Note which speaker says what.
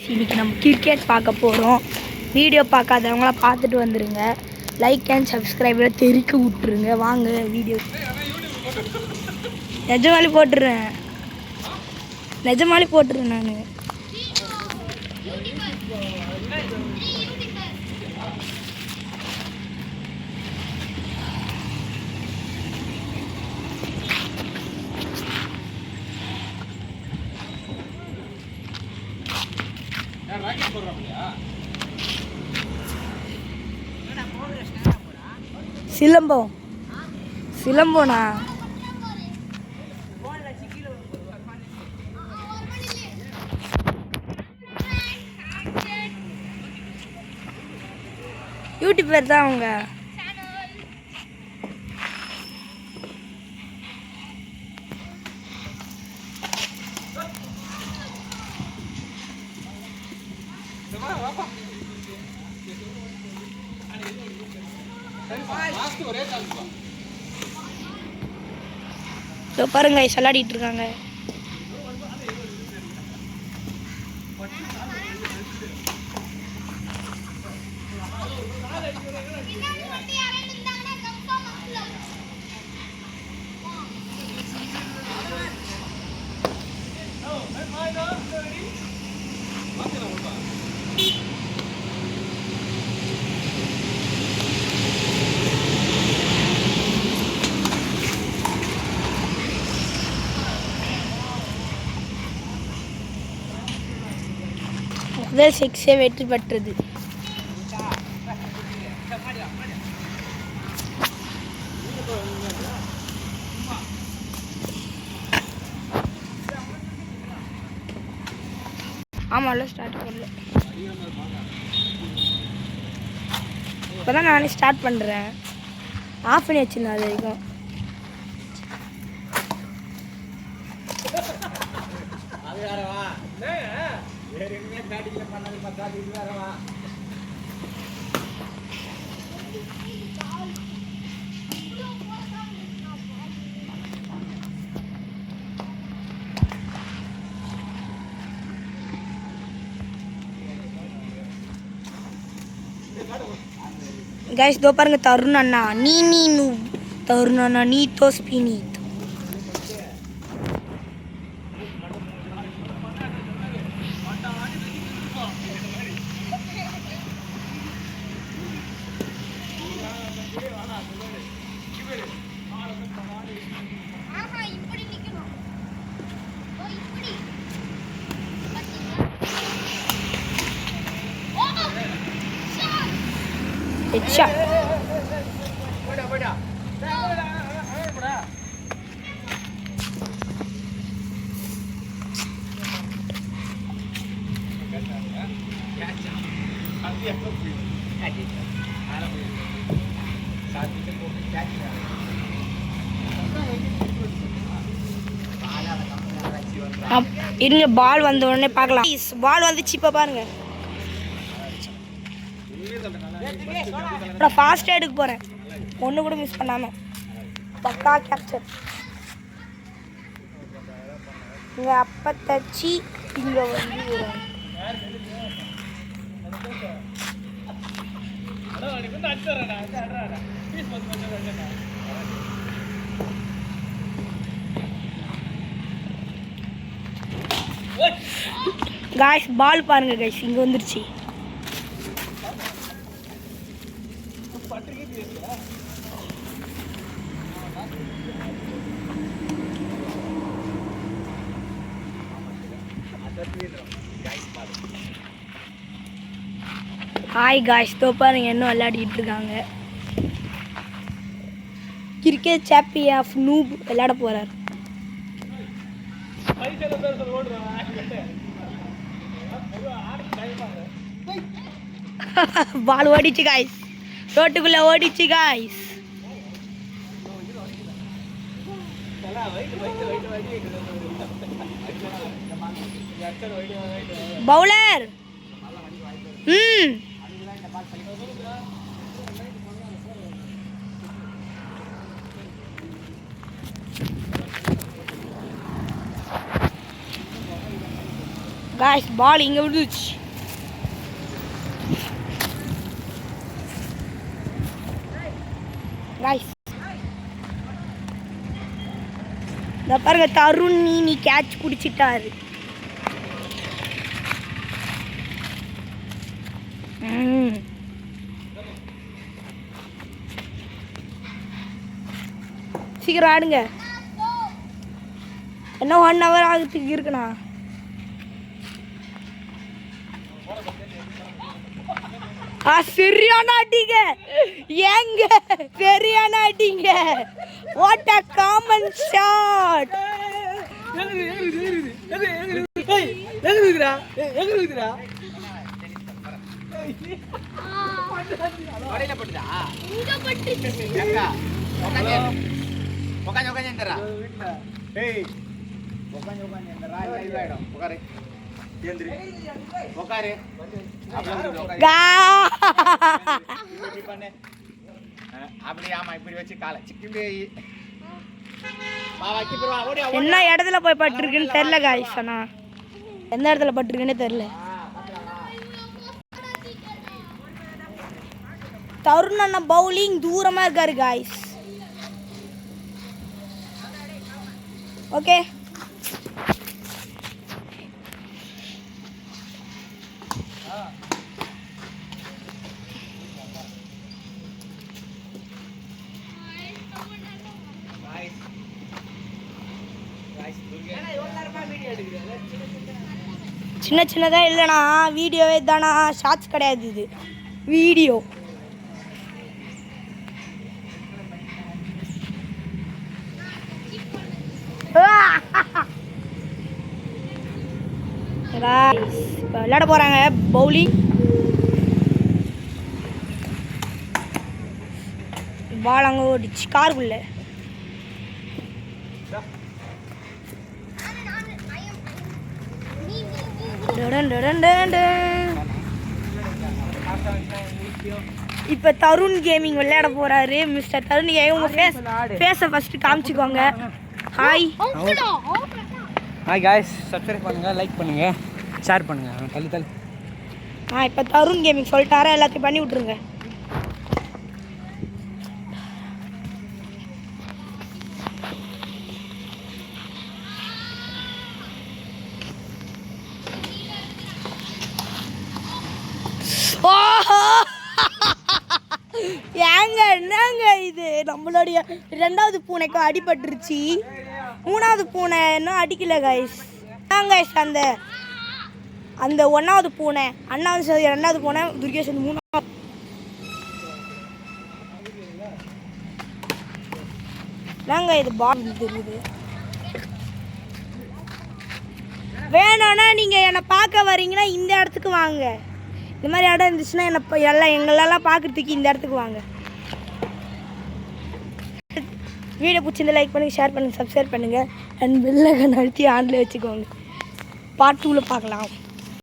Speaker 1: Guys, இன்றைக்கி நம்ம cricket பார்க்க போகிறோம். வீடியோ பார்க்காதவங்களாம் பார்த்துட்டு வந்துடுங்க. லைக் அண்ட் சப்ஸ்கிரைபில் தெறிக்க விட்ருங்க. வாங்க வீடியோ. நிஜமாலி போட்டுடுறேன் நான். சிலம்போண்ணா யூடியூப் பேர் தான் அவங்க. பாருங்க விளையாடிட்டு இருக்காங்க. முதல் சிக்ஸே வெற்றி பெற்றது. ஆமாம்ல, ஸ்டார்ட் பண்ணல. இப்போ தான் நானே ஸ்டார்ட் பண்ணுறேன். ஆஃப் பண்ணி வச்சுருந்தேன் அது வரைக்கும். गाइस दो पारंग तरुण अन्ना नी तरुण अन्ना नी तो स्पिनी अच्छा इनके बॉल வந்து உடனே பார்க்கலாம். பால் வந்துச்சு இப்ப பாருங்க. நான் ஃபாஸ்ட்டாக எடுக்க போகிறேன், ஒன்று கூட மிஸ் பண்ணாமல். பக்கா கேப்சர். இங்கே அப்போ தச்சு இங்கே வந்து காய்ஸ் பால் பாருங்க காய்ஸ், இங்கே வந்துருச்சு. ஹாய் காய்ஸ், தோ பாருங்க என்ன விளையாடிட்டு இருக்காங்க. கிரிக்கெட் சாம்பியன் ஆஃப் நூப் விளையாட போறார். பால் ஓடிச்சு காய்ஸ், ரோட்டுக்குள்ள ஓடிச்சு காய்ஸ். பவுலர் காய்ஸ் பால் இங்கே விழுந்துச்சு. காய்ஸ் இந்த பாருங்க தருண் நீ கேட்ச் பிடிச்சிட்டாரு. சீக்கிரம் ஆடுங்க. என்ன 1 hour ஆகுறதுக்கு இருக்குண்ணா. சரியான அடிங்க ஏங்க, சரியான அடிங்க. What a common shot. என்ன இடத்துல போய் பட்டிருக்குன்னு தெரியல காய்ஸ். ஆனா எந்த இடத்துல பட்டிருக்குன்னு தெரியல. தருண் அண்ணா பவுலிங் தூரமா இருக்காரு காய்ஸ். ஓகே சின்ன சின்னதாக இல்லைண்ணா, வீடியோவே தானா, ஷார்ட்ஸ் கிடையாது, இது வீடியோ. இப்போ விளையாட போகிறாங்க பவுலிங். பால் அங்கே ஓடிச்சு காருக்குள்ள. இப்போ தருண் கேமிங் விளையாட போறாரு. மிஸ்டர் தருண், உங்க ஃபேஸை ஃபர்ஸ்ட் காமிச்சுக்கோங்க. ஹாய்
Speaker 2: ஹாய் காய்ஸ், சப்ஸ்கிரைப் பண்ணுங்க, லைக் பண்ணுங்க, ஷேர் பண்ணுங்க. தள்ளி தள்ளி.
Speaker 1: இப்போ தருண் கேமிங் சொல்லிட்டாரா, எல்லாத்தையும் பண்ணி விட்ருங்க. ஏங்க என்னங்க இது, நம்மளுடைய 2வது பூனைக்கு அடிபட்டுருச்சு. 3வது பூனை இன்னும் அடிக்கல கைஸ். கைஸ் அந்த 1வது பூனை, அண்ணாவது 2வது பூனை, துர்கேஷ் 3வது. நாங்க இது பால் தெரியுது. வேணும்னா நீங்க என்னை பார்க்க வரீங்கன்னா இந்த இடத்துக்கு வாங்க. இந்த மாதிரி இடம் இருந்துச்சுன்னா என்ன எங்களெல்லாம் பார்க்குறதுக்கு இந்த இடத்துக்கு வாங்க. வீடியோ பிடிச்சிருந்தா லைக் பண்ணுங்கள், ஷேர் பண்ணுங்கள், சப்ஸ்கிரைப் பண்ணுங்கள், அண்ட் பெல் ஐகான் அழுத்தி ஆன்ல வச்சுக்கோங்க. பார்ட் 2ல பார்க்கலாம்.